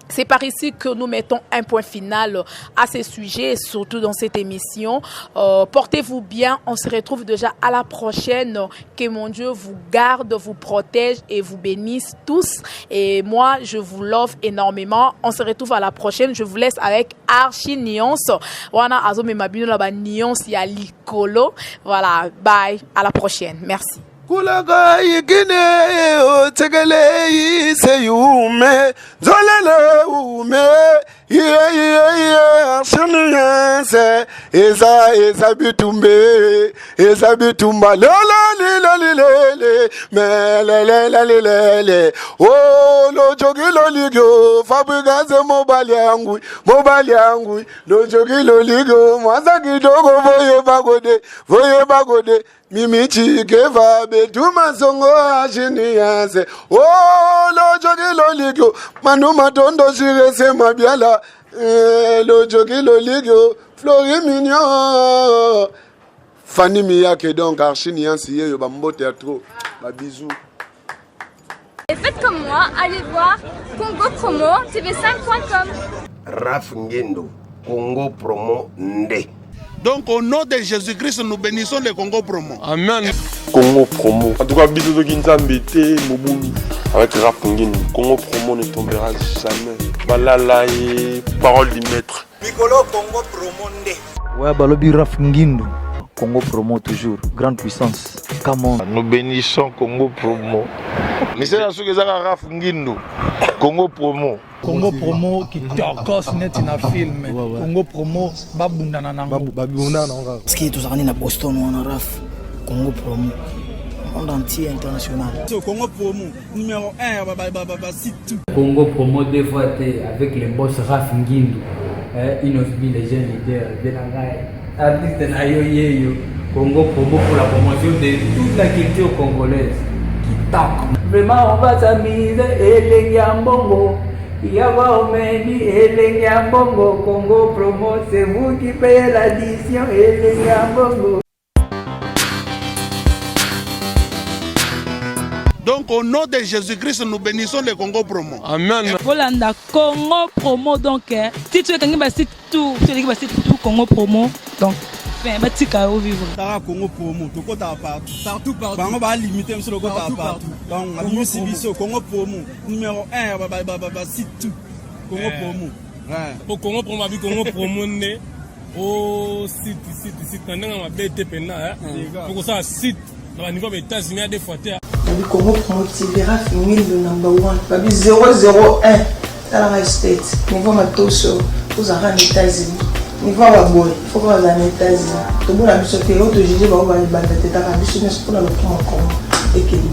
C'est par ici que nous mettons un point final à ces sujets, surtout dans cette émission. Portez-vous bien. On se retrouve déjà à la prochaine. Que mon Dieu vous garde, vous protège et vous bénisse tous. Et moi, je vous love énormément. On se retrouve à la prochaine. Je vous laisse avec Archiniens. Voilà, azome mabino la ba nuance ya likolo. Voilà, bye. À la prochaine. Merci. Kulaga yigine o tegele seyume zolele ume Archiniens eza bitumba lele lele oh lo jogi lo ligyo fabrigaze mobali yangu lo jogi lo ligyo mwazaki dogo voye bagode Mimichi keva betuma songo Archiniens oh lo jogi lo ligyo manu matondo shirese mabiala lo jogi lo ligyo Flori mignon Fanny Miyake donc Archiniens yo bambo théâtre ba bisous. Et faites comme moi, allez voir Congo Promo, tv5.com. Raf Ngendo, Congo Promo Nde. Donc au nom de Jésus-Christ, nous bénissons le Congo Promo. Amen. Congo Promo. En tout cas, bisous de Nzambete, Moboulou. Avec Raf Ngendo, Congo Promo ne tombera jamais. Balala et parole du maître. Mikolo Congo Promo Nde. Ouais, balobi Raf Ngendo. Congo Promo toujours, grande puissance. Come on. Nous bénissons Congo Promo. Mais c'est là que ça Raf Ngendo. Congo Promo. Congo Promo qui tokos net na film. Congo Promo babundana nango. Babundana nango. Parce que tous na Boston on a Raf Congo Promo. Monde entier international. Congo Promo numéro 1 site. Congo Promo deux fois avec les boss Raf Ngendo. Inosbi les jeunes leaders Benangai. Artiste na yo Congo Promo pour la promotion de toute la culture congolaise qui tape. Vraiment on va s'amuser et les Yambongo. Yabomeni et Yambongo Congo Promo, c'est vous qui payez l'addition et les Yambongo. Donc au nom de Jésus-Christ, nous bénissons le Congo Promo. Amen. Volanda Congo Promo donc si tu es quelqu'un qui tout Congo Promo donc batika au vivre. Congo Promo, tu côté partout. On va limiter monsieur le côté partout. Donc on a mis Sibiso Congo Promo numéro 1 site tout. Congo Promo. Ouais. Pour Congo Promo avec Congo Promo né au site quand on a BT pena pour ça site dans niveau des États-Unis des fois le Congo Promo TV Raf Ngendo number 1 babi 001 dans la state niveau matoso aux États-Unis. Il faut avoir boy, il faut avoir les États-Unis. Tout le monde a vu ce que l'autre juge va avoir les bandes de tête à la bouche, mais c'est pour le prendre en compte et qu'il y ait